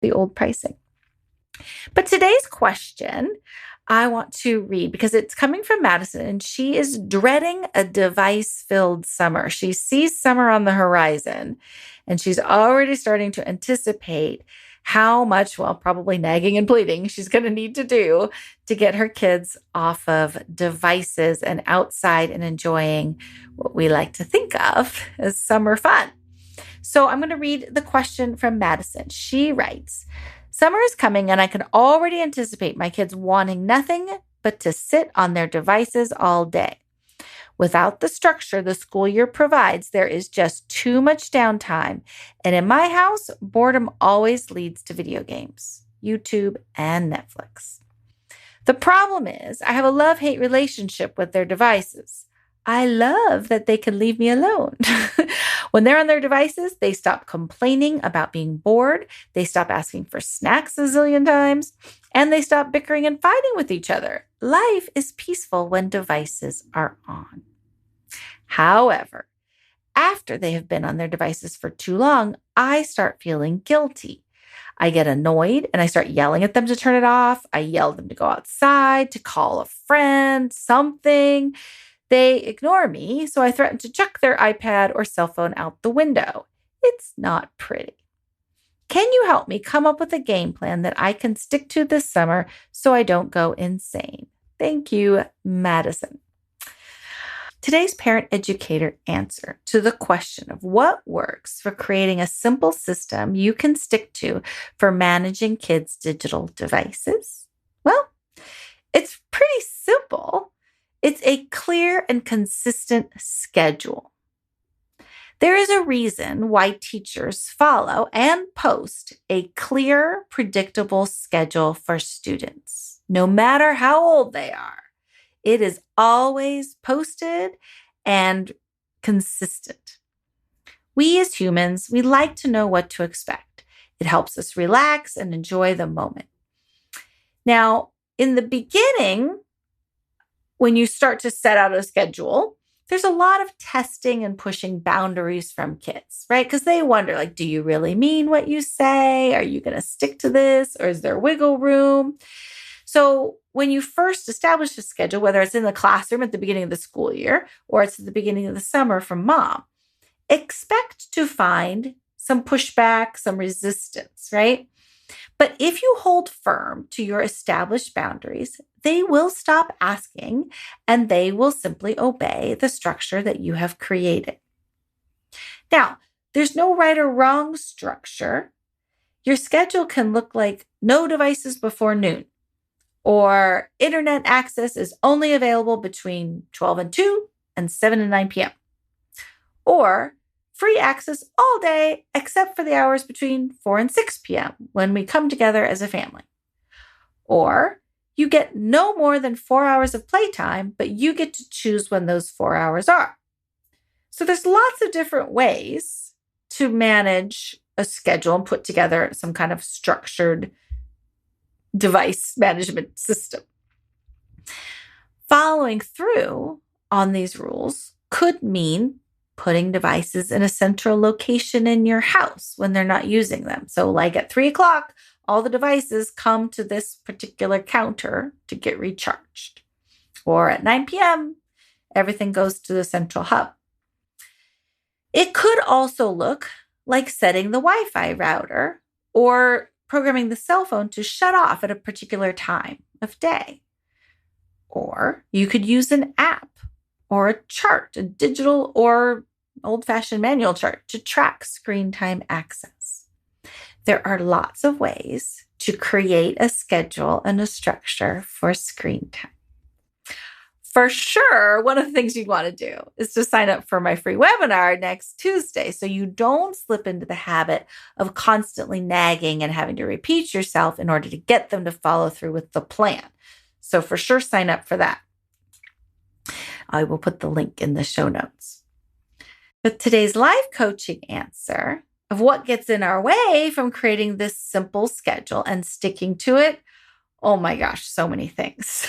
the old pricing. But today's question I want to read because it's coming from Madison, and she is dreading a device-filled summer. She sees summer on the horizon, and she's already starting to anticipate how much, well, probably nagging and pleading she's going to need to do to get her kids off of devices and outside and enjoying what we like to think of as summer fun. So I'm going to read the question from Madison. She writes, "Summer is coming and I can already anticipate my kids wanting nothing but to sit on their devices all day. Without the structure the school year provides, there is just too much downtime. And in my house, boredom always leads to video games, YouTube, and Netflix. The problem is I have a love-hate relationship with their devices. I love that they can leave me alone. When they're on their devices, they stop complaining about being bored, they stop asking for snacks a zillion times, and they stop bickering and fighting with each other. Life is peaceful when devices are on. However, after they have been on their devices for too long, I start feeling guilty. I get annoyed and I start yelling at them to turn it off. I yell at them to go outside, to call a friend, something. They ignore me, so I threaten to chuck their iPad or cell phone out the window. It's not pretty. Can you help me come up with a game plan that I can stick to this summer so I don't go insane? Thank you, Madison." Today's parent educator answer to the question of what works for creating a simple system you can stick to for managing kids' digital devices? Well, it's pretty simple. It's a clear and consistent schedule. There is a reason why teachers follow and post a clear, predictable schedule for students, no matter how old they are. It is always posted and consistent. We as humans, we like to know what to expect. It helps us relax and enjoy the moment. Now, in the beginning, when you start to set out a schedule, there's a lot of testing and pushing boundaries from kids, right? Because they wonder, like, do you really mean what you say? Are you going to stick to this? Or is there wiggle room? So when you first establish a schedule, whether it's in the classroom at the beginning of the school year or it's at the beginning of the summer from mom, expect to find some pushback, some resistance, right? But if you hold firm to your established boundaries, they will stop asking and they will simply obey the structure that you have created. Now, there's no right or wrong structure. Your schedule can look like no devices before noon, or internet access is only available between 12 and 2 and 7 and 9 p.m. Or free access all day except for the hours between 4 and 6 p.m. when we come together as a family. Or you get no more than 4 hours of playtime, but you get to choose when those 4 hours are. So there's lots of different ways to manage a schedule and put together some kind of structured device management system. Following through on these rules could mean putting devices in a central location in your house when they're not using them. So like at 3 o'clock, all the devices come to this particular counter to get recharged. Or at 9 p.m., everything goes to the central hub. It could also look like setting the Wi-Fi router or programming the cell phone to shut off at a particular time of day. Or you could use an app or a chart, a digital or old-fashioned manual chart to track screen time access. There are lots of ways to create a schedule and a structure for screen time. For sure, one of the things you'd want to do is to sign up for my free webinar next Tuesday so you don't slip into the habit of constantly nagging and having to repeat yourself in order to get them to follow through with the plan. So for sure, sign up for that. I will put the link in the show notes. But today's life coaching answer of what gets in our way from creating this simple schedule and sticking to it, oh my gosh, so many things,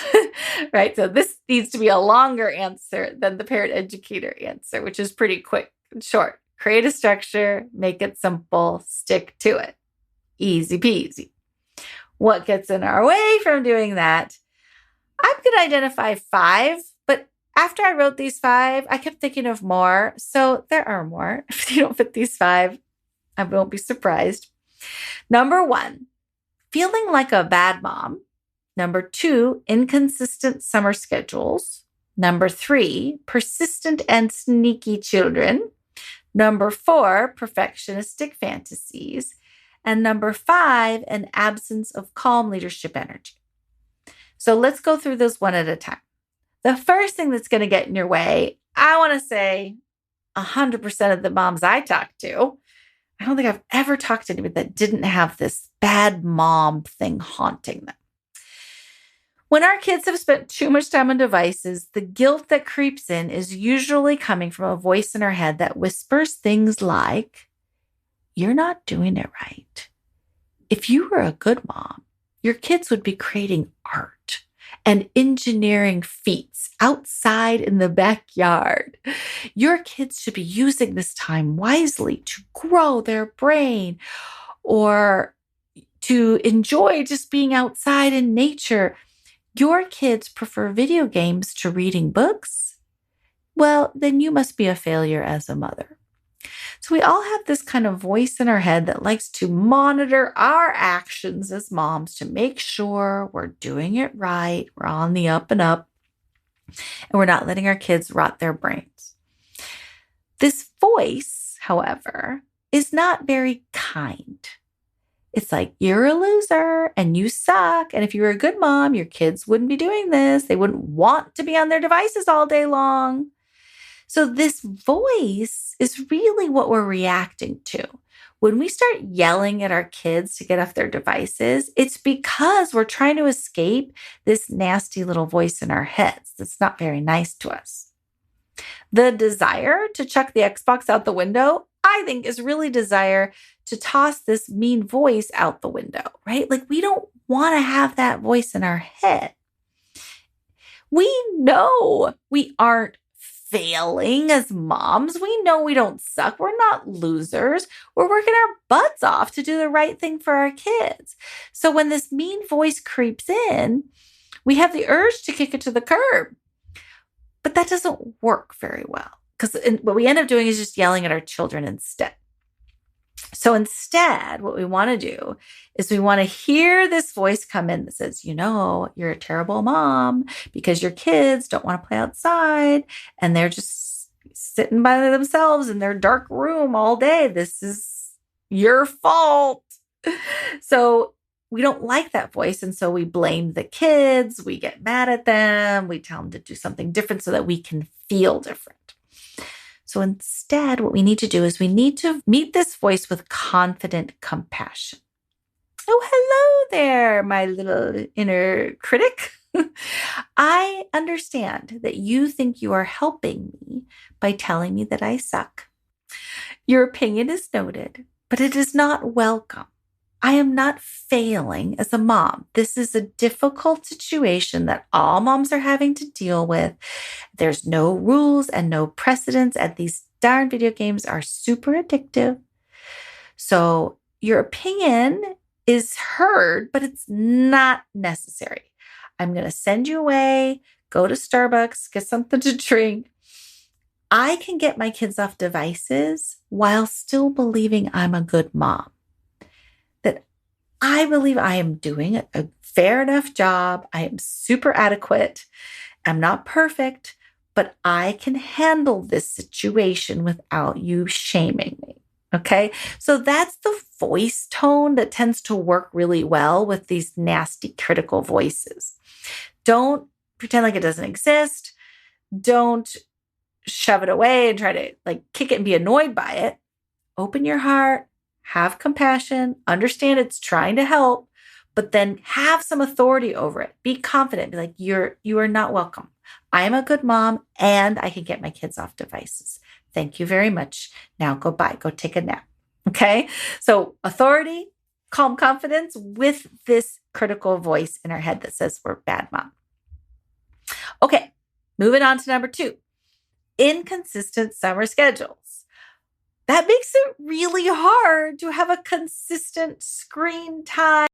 right? So this needs to be a longer answer than the parent educator answer, which is pretty quick and short. Create a structure, make it simple, stick to it. Easy peasy. What gets in our way from doing that? I'm going to identify 5, but after I wrote these 5, I kept thinking of more. So there are more. If you don't fit these 5, I won't be surprised. Number 1, feeling like a bad mom. Number 2, inconsistent summer schedules. Number 3, persistent and sneaky children. Number 4, perfectionistic fantasies. And number 5, an absence of calm leadership energy. So let's go through those one at a time. The first thing that's going to get in your way, I want to say 100% of the moms I talk to, I don't think I've ever talked to anybody that didn't have this bad mom thing haunting them. When our kids have spent too much time on devices, the guilt that creeps in is usually coming from a voice in our head that whispers things like, "You're not doing it right. If you were a good mom, your kids would be creating art and engineering feats outside in the backyard. Your kids should be using this time wisely to grow their brain or to enjoy just being outside in nature. Your kids prefer video games to reading books? Well, then you must be a failure as a mother." So we all have this kind of voice in our head that likes to monitor our actions as moms to make sure we're doing it right, we're on the up and up, and we're not letting our kids rot their brains. This voice, however, is not very kind. It's like, "You're a loser and you suck. And if you were a good mom, your kids wouldn't be doing this. They wouldn't want to be on their devices all day long." So this voice is really what we're reacting to. When we start yelling at our kids to get off their devices, it's because we're trying to escape this nasty little voice in our heads that's not very nice to us. The desire to chuck the Xbox out the window, I think, is really desire to toss this mean voice out the window, right? Like, we don't want to have that voice in our head. We know we aren't failing as moms. We know we don't suck. We're not losers. We're working our butts off to do the right thing for our kids. So when this mean voice creeps in, we have the urge to kick it to the curb. But that doesn't work very well because what we end up doing is just yelling at our children instead. So instead, what we want to do is we want to hear this voice come in that says, "You're a terrible mom because your kids don't want to play outside and they're just sitting by themselves in their dark room all day. This is your fault." So we don't like that voice. And so we blame the kids. We get mad at them. We tell them to do something different so that we can feel different. So instead, what we need to do is we need to meet this voice with confident compassion. "Oh, hello there, my little inner critic. I understand that you think you are helping me by telling me that I suck. Your opinion is noted, but it is not welcome. I am not failing as a mom. This is a difficult situation that all moms are having to deal with. There's no rules and no precedents, and these darn video games are super addictive. So your opinion is heard, but it's not necessary. I'm going to send you away, go to Starbucks, get something to drink. I can get my kids off devices while still believing I'm a good mom. That I believe I am doing a fair enough job. I am super adequate. I'm not perfect, but I can handle this situation without you shaming me." Okay? So that's the voice tone that tends to work really well with these nasty critical voices. Don't pretend like it doesn't exist. Don't shove it away and try to kick it and be annoyed by it. Open your heart. Have compassion, understand it's trying to help, but then have some authority over it. Be confident. Be like, you are not welcome. I am a good mom and I can get my kids off devices. Thank you very much. Now go take a nap. Okay? So authority, calm confidence with this critical voice in our head that says we're bad mom. Okay, moving on to number 2, inconsistent summer schedules. that makes it really hard to have a consistent screen time.